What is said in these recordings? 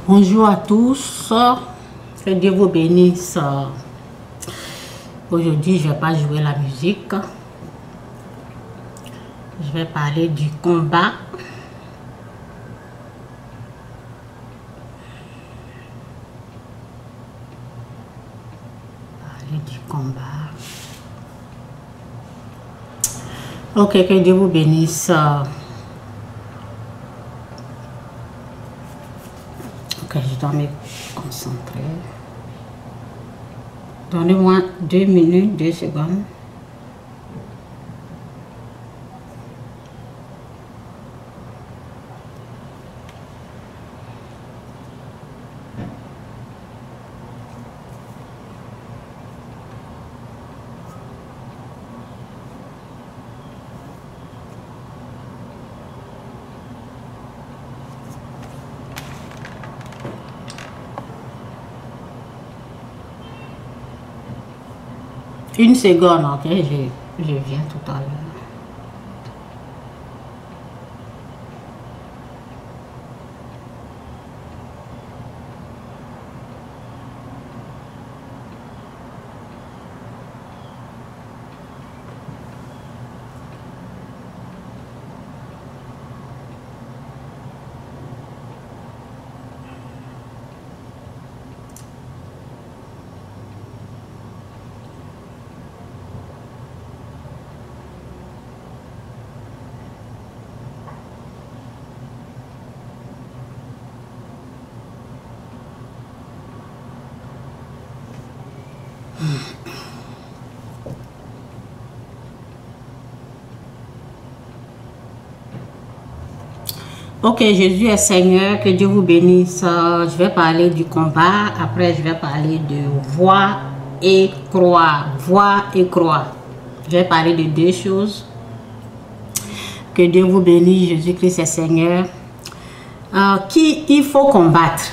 Bonjour à tous, que Dieu vous bénisse. Aujourd'hui, je ne vais pas jouer la musique. Je vais parler du combat. Parler du combat. Ok, que Dieu vous bénisse. Ok, je dois me concentrer. Donnez-moi 2 minutes, 2 secondes. Une seconde, ok, je viens tout à l'heure. Ok, Jésus est Seigneur, que Dieu vous bénisse. Je vais parler du combat, après je vais parler de voir et croire. Voir et croire. Je vais parler de 2 choses. Que Dieu vous bénisse, Jésus-Christ est Seigneur. Qui il faut combattre?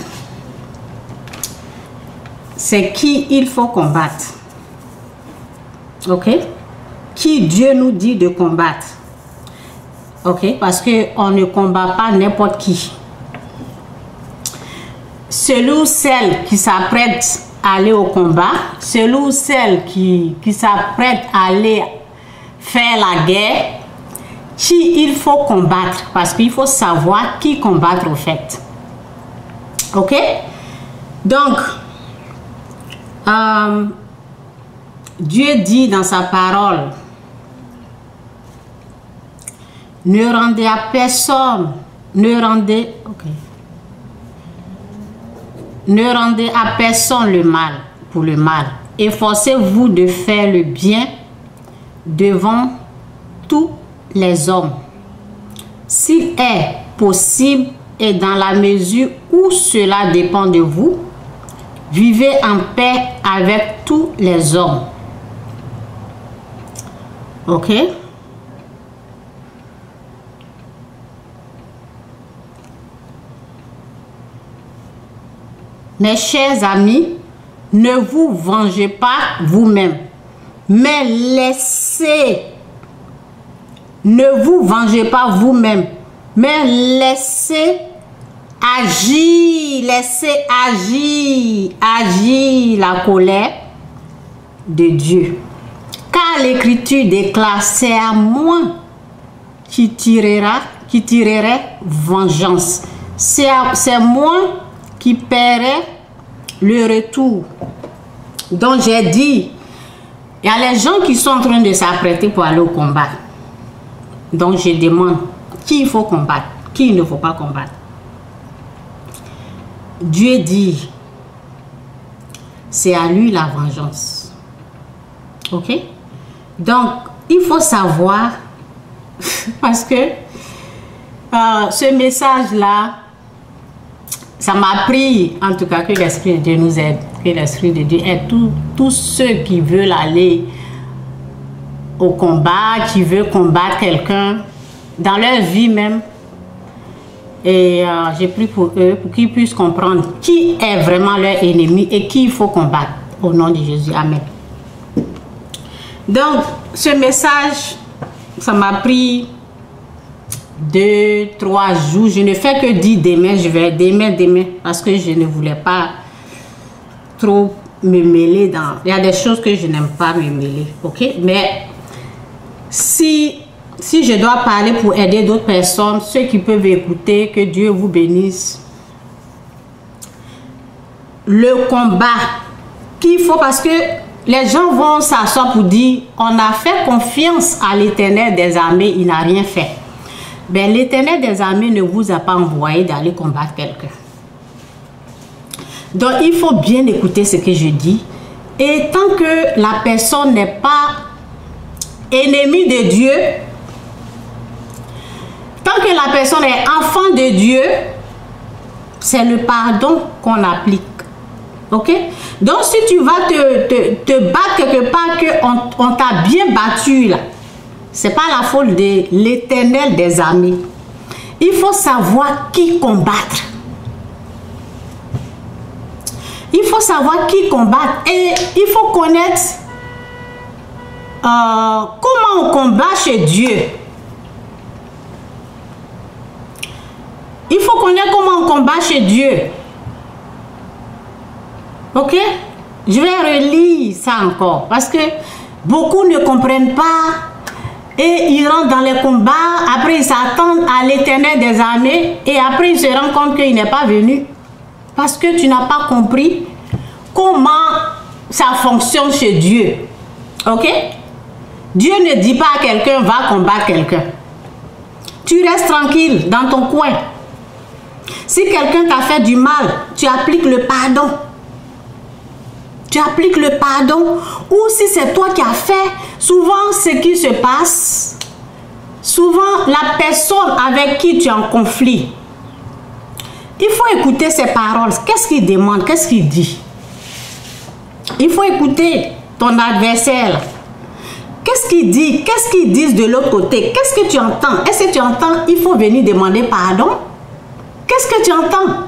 C'est qui il faut combattre. Ok? Qui Dieu nous dit de combattre. Ok? Parce qu'on ne combat pas n'importe qui. Celui ou celle qui s'apprête à aller au combat, celui ou celle qui s'apprête à aller faire la guerre, qui il faut combattre. Parce qu'il faut savoir qui combattre au fait. Ok? Donc, Dieu dit dans sa parole, ne rendez à personne, ne rendez à personne le mal pour le mal. Efforcez-vous de faire le bien devant tous les hommes. S'il est possible et dans la mesure où cela dépend de vous, vivez en paix avec tous les hommes. Ok? Mes chers amis, ne vous vengez pas vous-même, mais laissez. Ne vous vengez pas vous-même, mais laissez agir, agir la colère de Dieu. Car l'Écriture déclare, c'est à moi qui tirerai vengeance. C'est moi qui paierai le retour. Donc j'ai dit, il y a les gens qui sont en train de s'apprêter pour aller au combat. Donc je demande, qui il faut combattre, qui il ne faut pas combattre. Dieu dit, c'est à lui la vengeance. Ok? Donc, il faut savoir, parce que ce message-là, ça m'a appris, en tout cas, que l'Esprit de Dieu nous aide, que l'Esprit de Dieu aide tous ceux qui veulent aller au combat, qui veulent combattre quelqu'un, dans leur vie même. Et j'ai pris pour eux, pour qu'ils puissent comprendre qui est vraiment leur ennemi et qui il faut combattre. Au nom de Jésus. Amen. Donc, ce message, ça m'a pris 2, 3 jours. Je ne fais que dire demain, je vais demain, parce que je ne voulais pas trop me mêler dans... Il y a des choses que je n'aime pas me mêler, ok? Mais si je dois parler pour aider d'autres personnes, ceux qui peuvent écouter, que Dieu vous bénisse. Le combat qu'il faut, parce que les gens vont s'asseoir pour dire, on a fait confiance à l'Éternel des armées, il n'a rien fait. Ben, l'Éternel des armées ne vous a pas envoyé d'aller combattre quelqu'un. Donc, il faut bien écouter ce que je dis. Et tant que la personne n'est pas ennemie de Dieu, tant que la personne est enfant de Dieu, c'est le pardon qu'on applique. Ok? Donc, si tu vas te battre quelque part, qu'on t'a bien battu là, c'est pas la faute de l'Éternel des armées. Il faut savoir qui combattre. Il faut savoir qui combattre. Et il faut connaître comment on combat chez Dieu. Il faut connaître comment on combat chez Dieu. Ok? Je vais relire ça encore. Parce que beaucoup ne comprennent pas. Et ils rentrent dans les combats. Après, ils s'attendent à l'Éternel des armées. Et après, ils se rendent compte qu'il n'est pas venu. Parce que tu n'as pas compris comment ça fonctionne chez Dieu. Ok? Dieu ne dit pas à quelqu'un, va combattre quelqu'un. Tu restes tranquille dans ton coin. Si quelqu'un t'a fait du mal, tu appliques le pardon. Tu appliques le pardon. Ou si c'est toi qui as fait, souvent ce qui se passe, souvent la personne avec qui tu es en conflit, il faut écouter ses paroles. Qu'est-ce qu'il demande? Qu'est-ce qu'il dit? Il faut écouter ton adversaire. Qu'est-ce qu'il dit? Qu'est-ce qu'ils disent de l'autre côté? Qu'est-ce que tu entends? Est-ce que tu entends? Il faut venir demander pardon. Qu'est-ce que tu entends?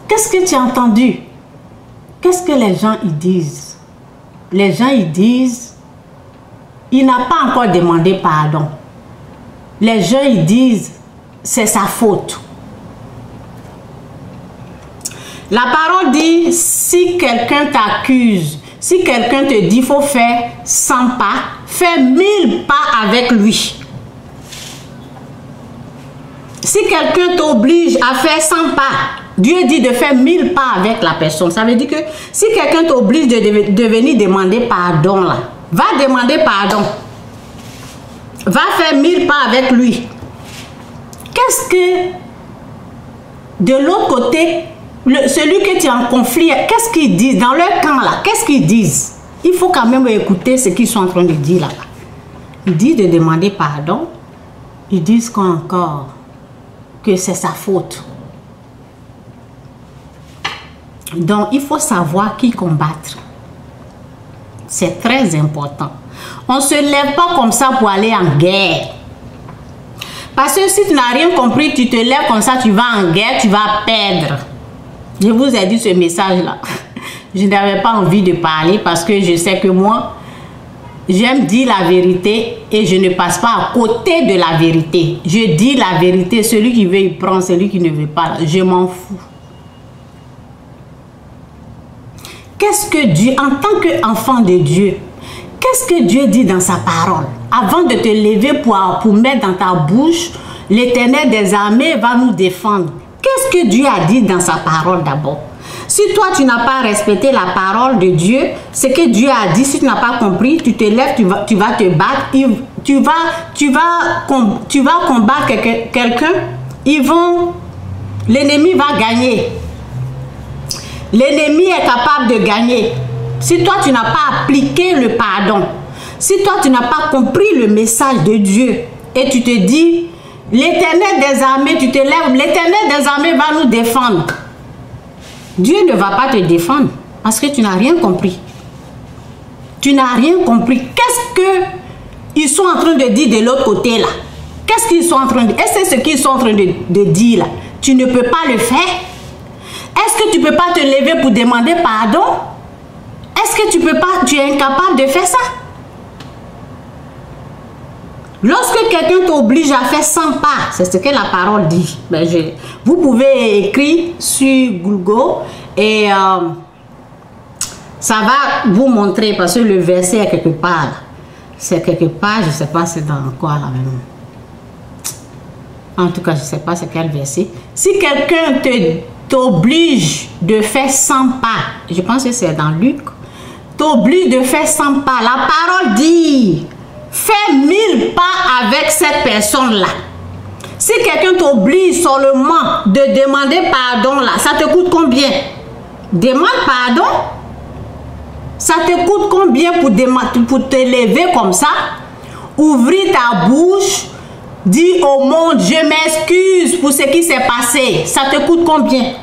Qu'est-ce que tu as entendu? Qu'est-ce que les gens ils disent? Les gens ils disent, il n'a pas encore demandé pardon. Les gens ils disent, c'est sa faute. La parole dit, si quelqu'un t'accuse, si quelqu'un te dit, il faut faire 100 pas, fais 1000 pas avec lui. Si quelqu'un t'oblige à faire 100 pas, Dieu dit de faire 1000 pas avec la personne. Ça veut dire que si quelqu'un t'oblige de venir demander pardon, là, va demander pardon. Va faire 1000 pas avec lui. Qu'est-ce que de l'autre côté, celui que tu es en conflit, qu'est-ce qu'ils disent dans leur camp là? Qu'est-ce qu'ils disent? Il faut quand même écouter ce qu'ils sont en train de dire là-bas. Ils disent de demander pardon. Ils disent quoi encore? Que c'est sa faute. Donc, il faut savoir qui combattre. C'est très important. On ne se lève pas comme ça pour aller en guerre. Parce que si tu n'as rien compris, tu te lèves comme ça, tu vas en guerre, tu vas perdre. Je vous ai dit ce message-là. Je n'avais pas envie de parler parce que je sais que moi, j'aime dire la vérité et je ne passe pas à côté de la vérité. Je dis la vérité. Celui qui veut, il prend. Celui qui ne veut pas, je m'en fous. Qu'est-ce que Dieu, en tant qu'enfant de Dieu, qu'est-ce que Dieu dit dans sa parole? Avant de te lever pour mettre dans ta bouche, l'Éternel des armées va nous défendre. Qu'est-ce que Dieu a dit dans sa parole d'abord? Si toi, tu n'as pas respecté la parole de Dieu, ce que Dieu a dit, si tu n'as pas compris, tu te lèves, tu vas te battre, tu vas combattre quelqu'un, l'ennemi va gagner. L'ennemi est capable de gagner. Si toi, tu n'as pas appliqué le pardon, si toi, tu n'as pas compris le message de Dieu, et tu te dis, l'Éternel des armées, tu te lèves, l'Éternel des armées va nous défendre. Dieu ne va pas te défendre parce que tu n'as rien compris. Tu n'as rien compris. Qu'est-ce qu'ils sont en train de dire de l'autre côté là? Qu'est-ce qu'ils sont en train de dire? Est-ce que c'est ce qu'ils sont en train de dire là? Tu ne peux pas le faire? Est-ce que tu ne peux pas te lever pour demander pardon? Est-ce que tu peux pas, tu es incapable de faire ça? Lorsque quelqu'un t'oblige à faire 100 pas, c'est ce que la parole dit. Ben, vous pouvez écrire sur Google et ça va vous montrer parce que le verset est quelque part. C'est quelque part, je ne sais pas c'est dans quoi là même. En tout cas, je ne sais pas c'est quel verset. Si quelqu'un t'oblige de faire 100 pas, je pense que c'est dans Luc, t'oblige de faire 100 pas, la parole dit... Fais 1000 pas avec cette personne-là. Si quelqu'un t'oblige seulement de demander pardon là, ça te coûte combien? Demande pardon. Ça te coûte combien pour te lever comme ça? Ouvrir ta bouche, dire au monde, je m'excuse pour ce qui s'est passé. Ça te coûte combien?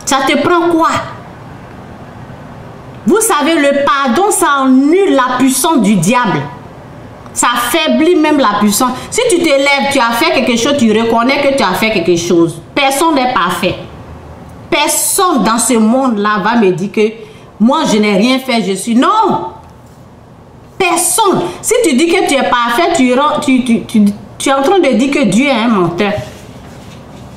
Ça te prend quoi? Vous savez, le pardon, ça annule la puissance du diable. Ça affaiblit même la puissance. Si tu te lèves, tu as fait quelque chose, tu reconnais que tu as fait quelque chose. Personne n'est parfait. Personne dans ce monde-là va me dire que moi, je n'ai rien fait, je suis... Non! Personne. Si tu dis que tu es parfait, tu es en train de dire que Dieu est un menteur.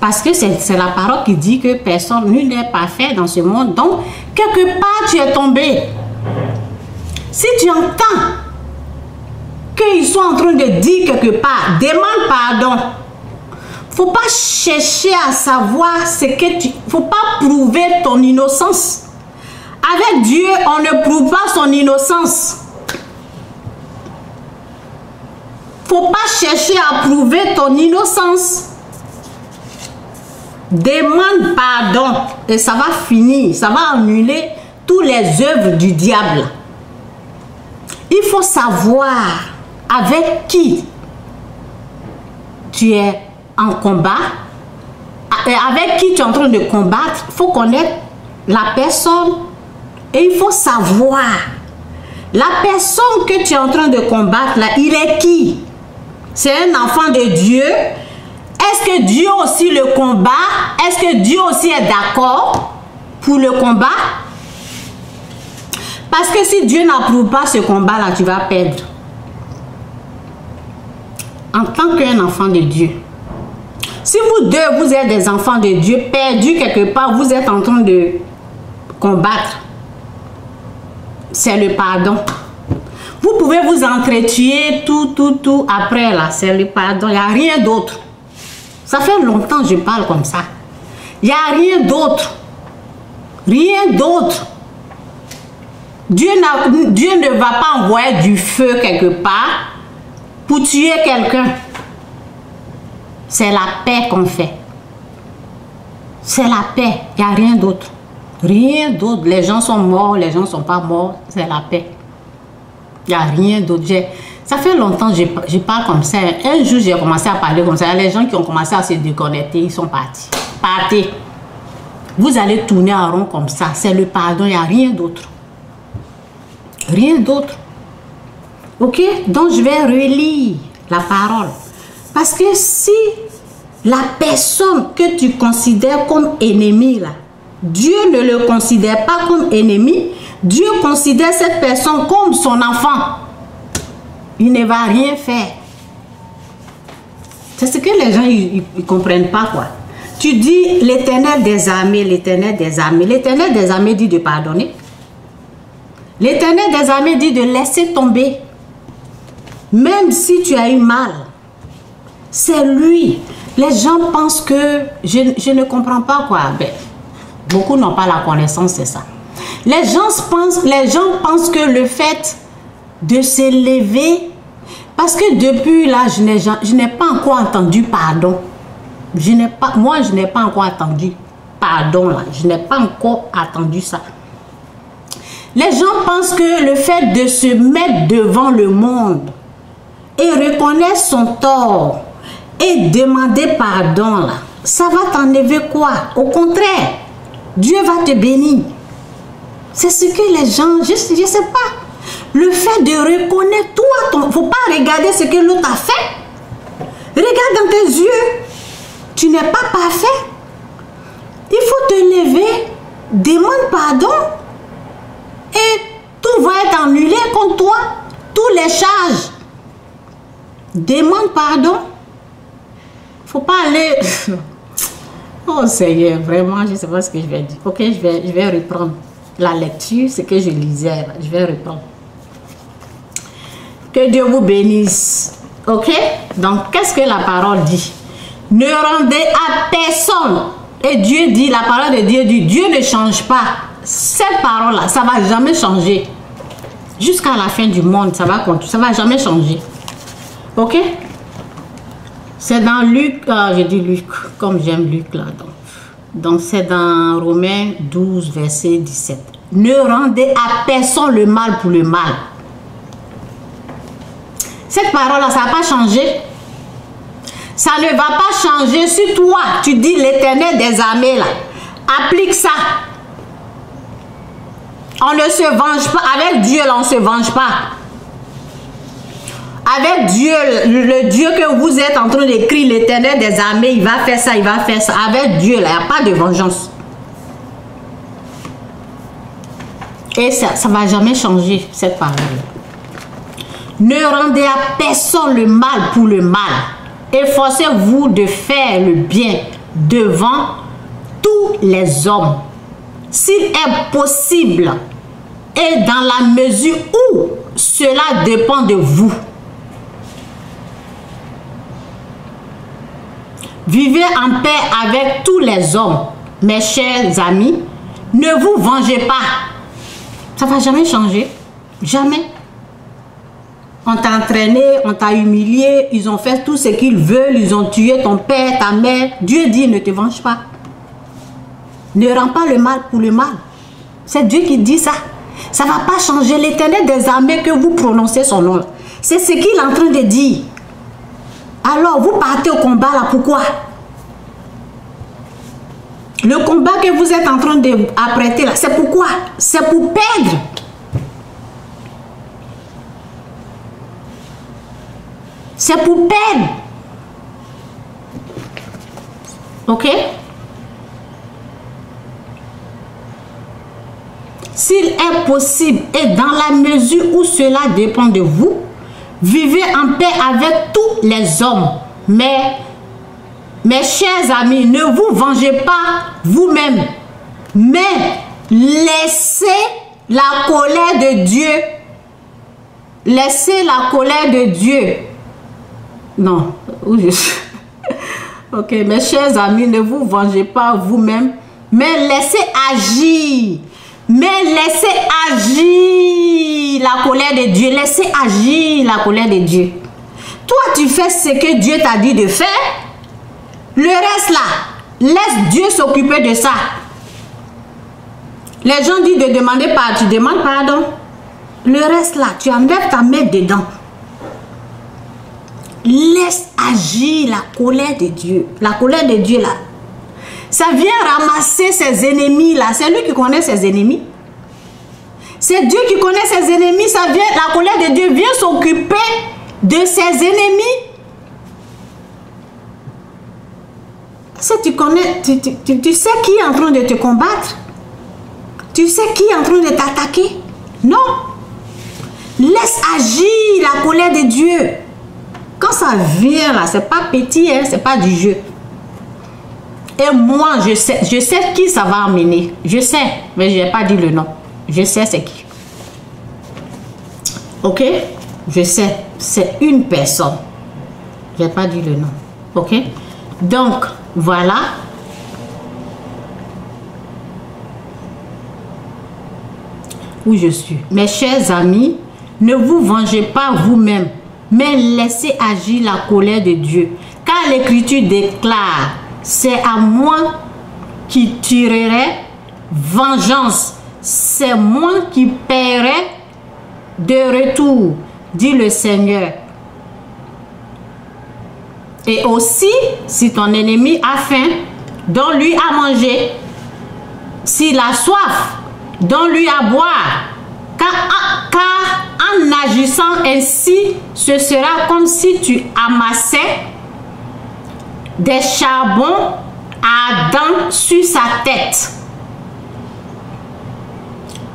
Parce que c'est la parole qui dit que personne, nul n'est parfait dans ce monde. Donc, quelque part, tu es tombé. Si tu entends qu'ils sont en train de dire quelque part, demande pardon. Il ne faut pas chercher à savoir ce que tu... Il ne faut pas prouver ton innocence. Avec Dieu, on ne prouve pas son innocence. Il ne faut pas chercher à prouver ton innocence. Demande pardon et ça va finir, ça va annuler toutes les œuvres du diable. Il faut savoir avec qui tu es en combat, avec qui tu es en train de combattre. Il faut connaître la personne et il faut savoir la personne que tu es en train de combattre là, il est qui? C'est un enfant de Dieu. Est-ce que Dieu aussi le combat? Est-ce que Dieu aussi est d'accord pour le combat? Parce que si Dieu n'approuve pas ce combat-là, tu vas perdre. En tant qu'un enfant de Dieu. Si vous deux, vous êtes des enfants de Dieu, perdus quelque part, vous êtes en train de combattre. C'est le pardon. Vous pouvez vous entretuer tout après là. C'est le pardon. Il n'y a rien d'autre. Ça fait longtemps que je parle comme ça. Il n'y a rien d'autre. Rien d'autre. Dieu ne va pas envoyer du feu quelque part pour tuer quelqu'un. C'est la paix qu'on fait. C'est la paix. Il n'y a rien d'autre. Rien d'autre. Les gens sont morts, les gens ne sont pas morts. C'est la paix. Il n'y a rien d'autre. Ça fait longtemps que je parle comme ça. Un jour, j'ai commencé à parler comme ça. Les gens qui ont commencé à se déconnecter, ils sont partis. Partez. Vous allez tourner en rond comme ça. C'est le pardon. Il n'y a rien d'autre. Rien d'autre. Ok? Donc, je vais relire la parole. Parce que si la personne que tu considères comme ennemi, là, Dieu ne le considère pas comme ennemi. Dieu considère cette personne comme son enfant. Il ne va rien faire. C'est ce que les gens ne comprennent pas, quoi. Tu dis l'Éternel des armées, l'Éternel des armées. L'Éternel des armées dit de pardonner. L'Éternel des armées dit de laisser tomber. Même si tu as eu mal. C'est lui. Les gens pensent que... Je ne comprends pas, quoi. Ben, beaucoup n'ont pas la connaissance, c'est ça. Les gens pensent que le fait de se lever, parce que depuis là, je n'ai pas encore entendu pardon. Moi, je n'ai pas encore entendu pardon là. Je n'ai pas encore entendu ça. Les gens pensent que le fait de se mettre devant le monde et reconnaître son tort et demander pardon là, ça va t'enlever quoi? Au contraire, Dieu va te bénir. C'est ce que les gens, je ne sais pas. Le fait de reconnaître toi, il ne faut pas regarder ce que l'autre a fait. Regarde dans tes yeux. Tu n'es pas parfait. Il faut te lever, demande pardon et tout va être annulé contre toi. Tous les charges. Demande pardon. Faut pas aller... Oh Seigneur, vraiment, je ne sais pas ce que je vais dire. Ok, je vais reprendre la lecture, ce que je lisais. Je vais reprendre. Que Dieu vous bénisse. Ok? Donc, qu'est-ce que la parole dit? Ne rendez à personne. Et Dieu dit, la parole de Dieu dit, Dieu ne change pas. Cette parole-là, ça ne va jamais changer. Jusqu'à la fin du monde, ça va jamais changer. Ok? C'est dans Luc, je dis Luc, comme j'aime Luc là. Donc c'est dans Romains 12, verset 17. Ne rendez à personne le mal pour le mal. Cette parole-là, ça n'a pas changé. Ça ne va pas changer si toi, tu dis l'Éternel des armées là. Applique ça. On ne se venge pas. Avec Dieu là, on ne se venge pas. Avec Dieu, le Dieu que vous êtes en train d'écrire, l'Éternel des armées, il va faire ça, il va faire ça. Avec Dieu, là, il n'y a pas de vengeance. Et ça ne va jamais changer, cette parole. Ne rendez à personne le mal pour le mal. Efforcez-vous de faire le bien devant tous les hommes. S'il est possible, et dans la mesure où cela dépend de vous. Vivez en paix avec tous les hommes, mes chers amis. Ne vous vengez pas. Ça ne va jamais changer. Jamais. On t'a entraîné, on t'a humilié, ils ont fait tout ce qu'ils veulent, ils ont tué ton père, ta mère. Dieu dit, ne te venge pas. Ne rends pas le mal pour le mal. C'est Dieu qui dit ça. Ça ne va pas changer. L'Éternel des armées que vous prononcez son nom. C'est ce qu'il est en train de dire. Alors, vous partez au combat là, pourquoi? Le combat que vous êtes en train d'apprêter là, c'est pourquoi? C'est pour perdre. C'est pour perdre. Ok? S'il est possible et dans la mesure où cela dépend de vous, vivez en paix avec tous les hommes. Mais, mes chers amis, ne vous vengez pas vous-même. Mais laissez la colère de Dieu. Laissez la colère de Dieu. Non. Ok, mes chers amis, ne vous vengez pas vous-même. Mais laissez agir. Mais laissez agir la colère de Dieu. Laissez agir la colère de Dieu. Toi, tu fais ce que Dieu t'a dit de faire. Le reste là, laisse Dieu s'occuper de ça. Les gens disent de demander pardon. Tu demandes pardon. Le reste là, tu enlèves ta main dedans. Laisse agir la colère de Dieu. La colère de Dieu là. Ça vient ramasser ses ennemis là. C'est lui qui connaît ses ennemis. C'est Dieu qui connaît ses ennemis. Ça vient, la colère de Dieu vient s'occuper de ses ennemis. Si tu connais, tu sais qui est en train de te combattre. Tu sais qui est en train de t'attaquer. Non. Laisse agir la colère de Dieu. Quand ça vient là, c'est pas petit, hein, c'est pas du jeu. Et moi, je sais qui ça va amener. Je sais, mais je n'ai pas dit le nom. Je sais c'est qui. Ok? Je sais, c'est une personne. Je n'ai pas dit le nom. Ok? Donc, voilà. Où je suis. Mes chers amis, ne vous vengez pas vous-même, mais laissez agir la colère de Dieu. Car l'Écriture déclare, c'est à moi qui tirerai vengeance. C'est moi qui paierai de retour, dit le Seigneur. Et aussi, si ton ennemi a faim, donne-lui à manger. S'il a soif, donne-lui à boire. Car en agissant ainsi, ce sera comme si tu amassais des charbons ardents sur sa tête.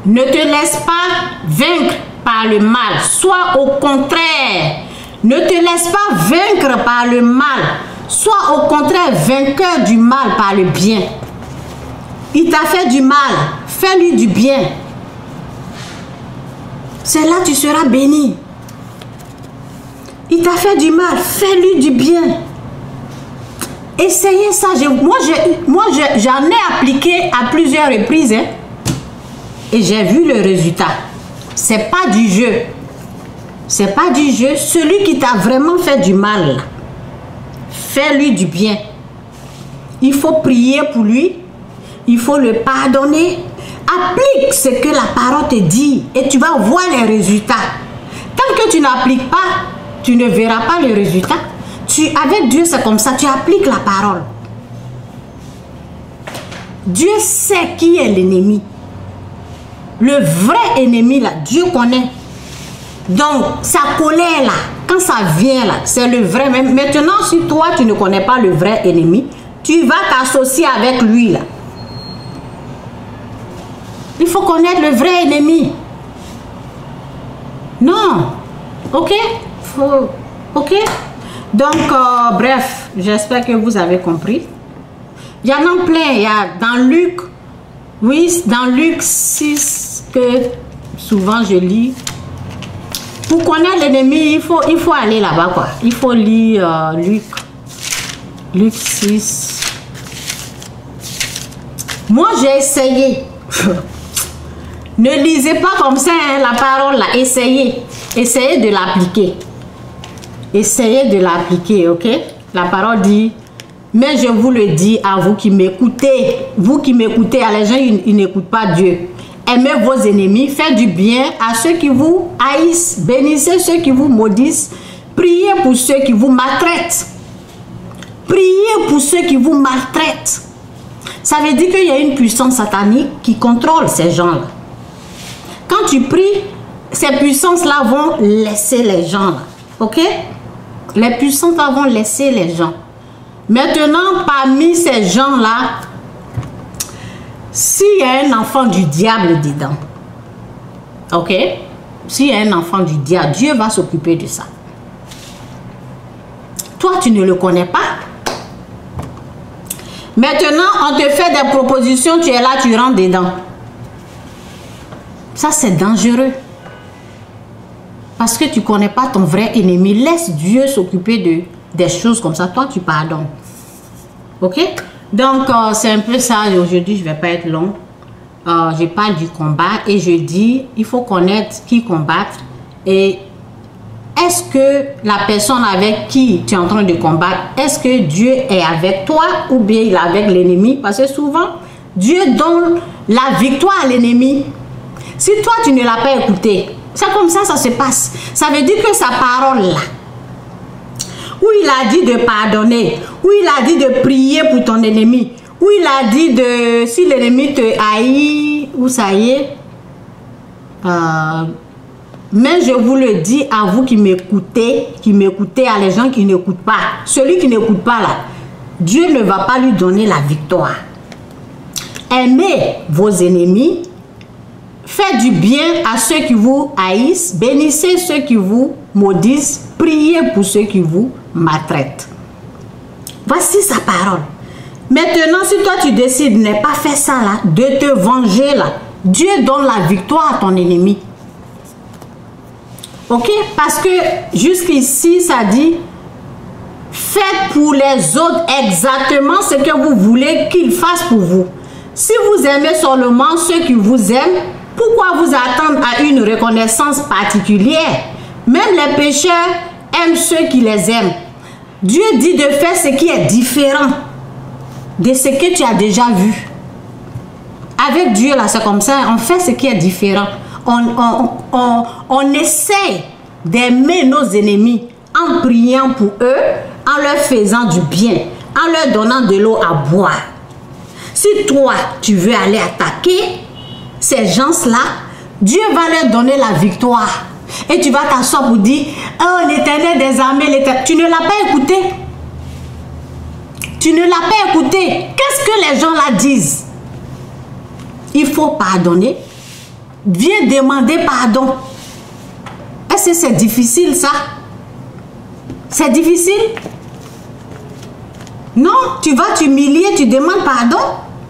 Ne te laisse pas vaincre par le mal. Sois au contraire Ne te laisse pas vaincre par le mal. Sois au contraire vainqueur du mal par le bien. Il t'a fait du mal, fais-lui du bien. C'est là que tu seras béni. Il t'a fait du mal, fais-lui du bien. Essayez ça. Moi, j'en ai appliqué à plusieurs reprises. Hein, et j'ai vu le résultat. C'est pas du jeu. C'est pas du jeu. Celui qui t'a vraiment fait du mal, fais-lui du bien. Il faut prier pour lui. Il faut le pardonner. Applique ce que la parole te dit et tu vas voir les résultats. Tant que tu n'appliques pas, tu ne verras pas le résultat. Avec Dieu, c'est comme ça. Tu appliques la parole. Dieu sait qui est l'ennemi. Le vrai ennemi, là, Dieu connaît. Donc, sa colère, là, quand ça vient, là, c'est le vrai. Même maintenant, si toi, tu ne connais pas le vrai ennemi, tu vas t'associer avec lui, là. Il faut connaître le vrai ennemi. Non. Ok? Ok? Donc, bref, j'espère que vous avez compris. Il y en a plein. Il y a dans Luc, oui, dans Luc 6, que souvent je lis. Pour connaître l'ennemi, il faut aller là-bas, quoi. Il faut lire Luc 6. Moi, j'ai essayé. Ne lisez pas comme ça, hein, la parole là. Essayez. Essayez de l'appliquer. Essayez de l'appliquer, ok? La parole dit, mais je vous le dis à vous qui m'écoutez. Vous qui m'écoutez, à les gens, ils n'écoutent pas Dieu. Aimez vos ennemis, faites du bien à ceux qui vous haïssent. Bénissez ceux qui vous maudissent. Priez pour ceux qui vous maltraitent. Priez pour ceux qui vous maltraitent. Ça veut dire qu'il y a une puissance satanique qui contrôle ces gens-là. Quand tu pries, ces puissances-là vont laisser les gens là. Ok? Les puissances-là vont laisser les gens. Maintenant, parmi ces gens-là, s'il y a un enfant du diable dedans, ok? S'il y a un enfant du diable, Dieu va s'occuper de ça. Toi, tu ne le connais pas. Maintenant, on te fait des propositions, tu es là, tu rentres dedans. Ça, c'est dangereux. Parce que tu ne connais pas ton vrai ennemi. Laisse Dieu s'occuper des choses comme ça. Toi, tu pardonnes. Ok? Donc, c'est un peu ça. Aujourd'hui, je ne vais pas être long. Je parle du combat et je dis, il faut connaître qui combattre. Et est-ce que la personne avec qui tu es en train de combattre, est-ce que Dieu est avec toi ou bien il est avec l'ennemi? Parce que souvent, Dieu donne la victoire à l'ennemi. Si toi, tu ne l'as pas écouté, c'est comme ça se passe. Ça veut dire que sa parole là, où il a dit de pardonner, où il a dit de prier pour ton ennemi, où il a dit de, si l'ennemi te haït, où ça y est, mais je vous le dis à vous qui m'écoutez, à les gens qui n'écoutent pas. Celui qui n'écoute pas là, Dieu ne va pas lui donner la victoire. Aimez vos ennemis, faites du bien à ceux qui vous haïssent, bénissez ceux qui vous maudissent, priez pour ceux qui vous maltraitent. Voici sa parole. Maintenant, si toi tu décides de ne pas faire ça là, de te venger là, Dieu donne la victoire à ton ennemi. Ok? Parce que jusqu'ici, ça dit, faites pour les autres exactement ce que vous voulez qu'ils fassent pour vous. Si vous aimez seulement ceux qui vous aiment, pourquoi vous attendre à une reconnaissance particulière? Même les pécheurs aiment ceux qui les aiment. Dieu dit de faire ce qui est différent de ce que tu as déjà vu. Avec Dieu, là, c'est comme ça, on fait ce qui est différent. On essaie d'aimer nos ennemis en priant pour eux, en leur faisant du bien, en leur donnant de l'eau à boire. Si toi, tu veux aller attaquer ces gens-là, Dieu va leur donner la victoire. Et tu vas t'asseoir pour dire, oh l'Éternel des armées, tu ne l'as pas écouté. Tu ne l'as pas écouté. Qu'est-ce que les gens là disent? Il faut pardonner. Viens demander pardon. Est-ce que c'est difficile ça? C'est difficile? Non, tu vas t'humilier, tu demandes pardon,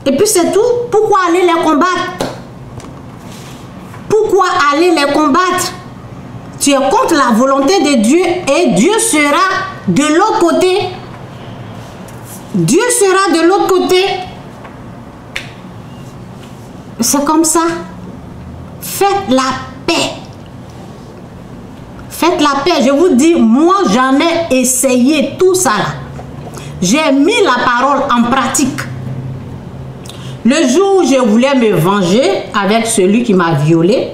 et puis c'est tout. Pourquoi aller les combattre? Pourquoi aller les combattre? Tu es contre la volonté de Dieu et Dieu sera de l'autre côté. Dieu sera de l'autre côté. C'est comme ça. Faites la paix. Faites la paix. Je vous dis, moi j'en ai essayé tout ça. J'ai mis la parole en pratique. Le jour où je voulais me venger avec celui qui m'a violé,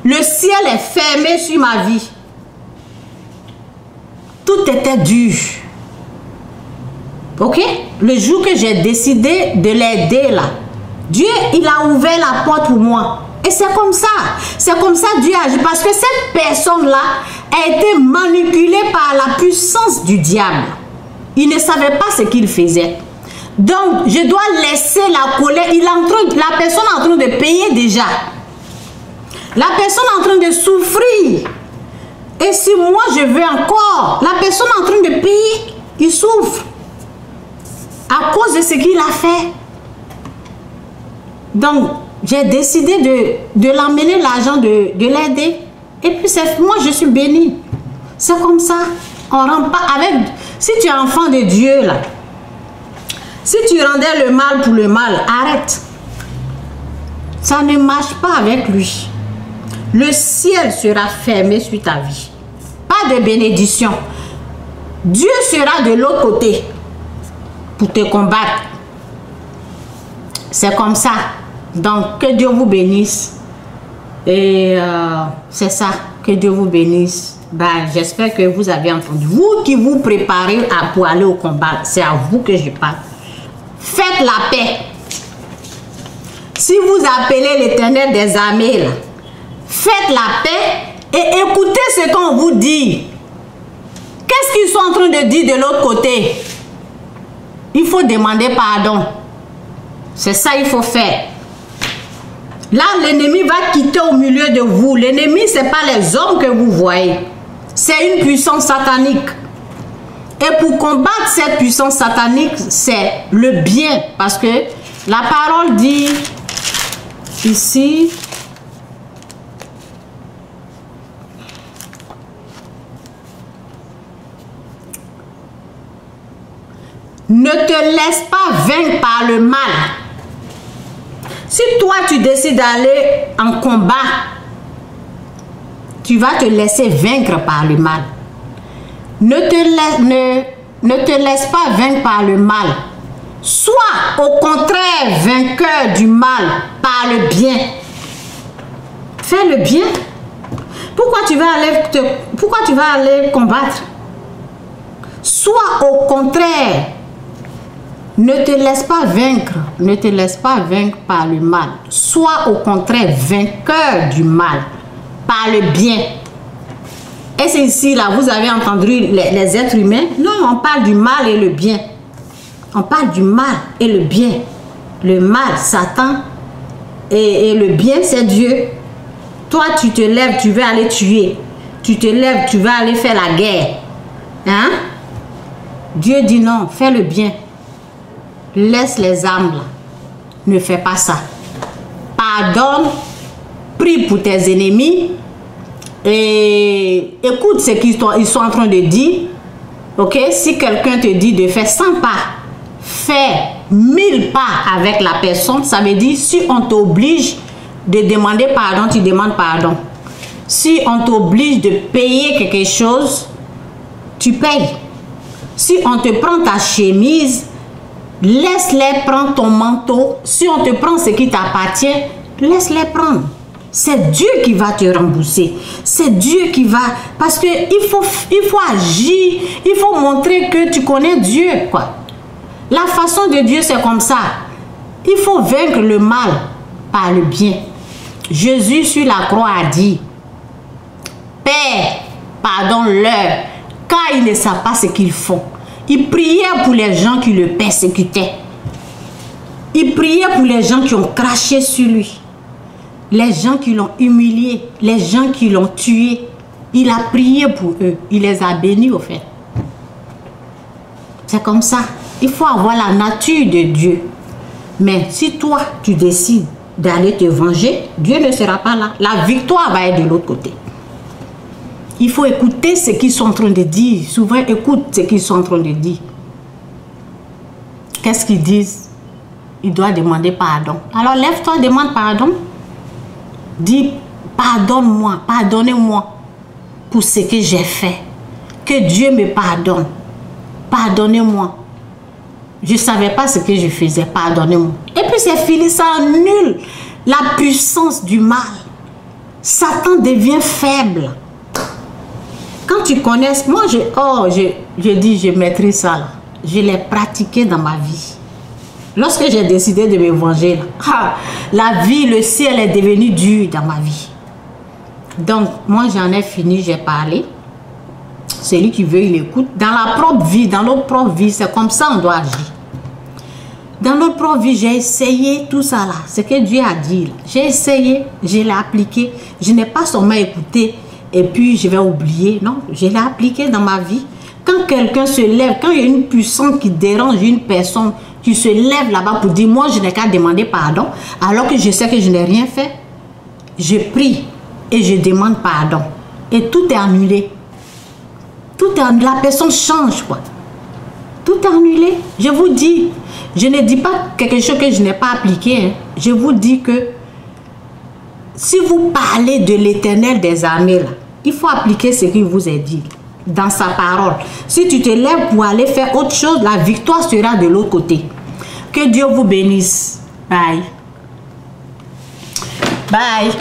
le ciel est fermé sur ma vie. Tout était dur. Ok? Le jour que j'ai décidé de l'aider là, Dieu, il a ouvert la porte pour moi. Et c'est comme ça. C'est comme ça Dieu agit. Parce que cette personne-là a été manipulée par la puissance du diable. Il ne savait pas ce qu'il faisait. Donc, je dois laisser la colère. La personne est en train de payer déjà. La personne est en train de souffrir. Et si moi je veux encore, la personne est en train de payer, il souffre. À cause de ce qu'il a fait. Donc, j'ai décidé de l'emmener l'argent, de l'aider. Et puis, moi, je suis bénie. C'est comme ça. On ne rend pas avec... Si tu es enfant de Dieu, là, si tu rendais le mal pour le mal, arrête. Ça ne marche pas avec lui. Le ciel sera fermé sur ta vie. Pas de bénédiction. Dieu sera de l'autre côté pour te combattre. C'est comme ça. Donc, que Dieu vous bénisse. Et c'est ça. Que Dieu vous bénisse. Ben, j'espère que vous avez entendu. Vous qui vous préparez pour aller au combat, c'est à vous que je parle. Faites la paix. Si vous appelez l'Éternel des armées, là, faites la paix et écoutez ce qu'on vous dit. Qu'est-ce qu'ils sont en train de dire de l'autre côté? Il faut demander pardon. C'est ça qu'il faut faire. Là, l'ennemi va quitter au milieu de vous. L'ennemi, ce n'est pas les hommes que vous voyez. C'est une puissance satanique. Et pour combattre cette puissance satanique, c'est le bien. Parce que la parole dit ici... Ne te laisse pas vaincre par le mal. Si toi tu décides d'aller en combat, tu vas te laisser vaincre par le mal. Ne te laisse pas vaincre par le mal. Sois au contraire vainqueur du mal par le bien. Fais le bien. Pourquoi tu vas aller combattre? Sois au contraire. Ne te laisse pas vaincre. Ne te laisse pas vaincre par le mal. Sois au contraire vainqueur du mal par le bien. Et c'est ici, là, vous avez entendu les êtres humains? Non, on parle du mal et le bien. On parle du mal et le bien. Le mal, Satan, et le bien, c'est Dieu. Toi, tu te lèves, tu veux aller tuer. Tu te lèves, tu vas aller faire la guerre. Hein? Dieu dit non, fais le bien. Laisse les âmes là. Ne fais pas ça. Pardonne. Prie pour tes ennemis. Et écoute ce qu'ils sont en train de dire. Ok? Si quelqu'un te dit de faire 100 pas, fais 1000 pas avec la personne. Ça veut dire si on t'oblige de demander pardon, tu demandes pardon. Si on t'oblige de payer quelque chose, tu payes. Si on te prend ta chemise, laisse-les prendre ton manteau. Si on te prend ce qui t'appartient, laisse-les prendre. C'est Dieu qui va te rembourser. C'est Dieu qui va... Parce qu'il faut agir. Il faut montrer que tu connais Dieu, quoi. La façon de Dieu, c'est comme ça. Il faut vaincre le mal par le bien. Jésus sur la croix a dit, Père, pardonne-leur, car ils ne savent pas ce qu'ils font. Il priait pour les gens qui le persécutaient. Il priait pour les gens qui ont craché sur lui. Les gens qui l'ont humilié. Les gens qui l'ont tué. Il a prié pour eux. Il les a bénis au fait. C'est comme ça. Il faut avoir la nature de Dieu. Mais si toi, tu décides d'aller te venger, Dieu ne sera pas là. La victoire va être de l'autre côté. Il faut écouter ce qu'ils sont en train de dire. Souvent, écoute ce qu'ils sont en train de dire. Qu'est-ce qu'ils disent? Il doit demander pardon. Alors, lève-toi, demande pardon. Dis, pardonne-moi, pardonnez-moi pour ce que j'ai fait. Que Dieu me pardonne. Pardonnez-moi. Je ne savais pas ce que je faisais. Pardonnez-moi. Et puis c'est fini, ça annule la puissance du mal. Satan devient faible. Quand tu connais, moi je dis, je maîtrise ça là. Je l'ai pratiqué dans ma vie. Lorsque j'ai décidé de me venger, la vie, le ciel est devenu dur dans ma vie. Donc, moi j'en ai fini, j'ai parlé. Celui qui veut, il écoute. Dans la propre vie, dans notre propre vie, c'est comme ça on doit agir. Dans notre propre vie, j'ai essayé tout ça là. Ce que Dieu a dit. J'ai essayé, je l'ai appliqué. Je n'ai pas seulement écouté et puis je vais oublier. Non, je l'ai appliqué dans ma vie. Quand quelqu'un se lève, quand il y a une puissance qui dérange une personne, qui se lève là-bas pour dire, moi je n'ai qu'à demander pardon, alors que je sais que je n'ai rien fait. Je prie et je demande pardon. Et tout est annulé. Tout est annulé. La personne change quoi. Tout est annulé. Je vous dis, je ne dis pas quelque chose que je n'ai pas appliqué. Hein. Je vous dis que si vous parlez de l'Éternel des armées, là, il faut appliquer ce qu'il vous a dit dans sa parole. Si tu te lèves pour aller faire autre chose, la victoire sera de l'autre côté. Que Dieu vous bénisse. Bye. Bye.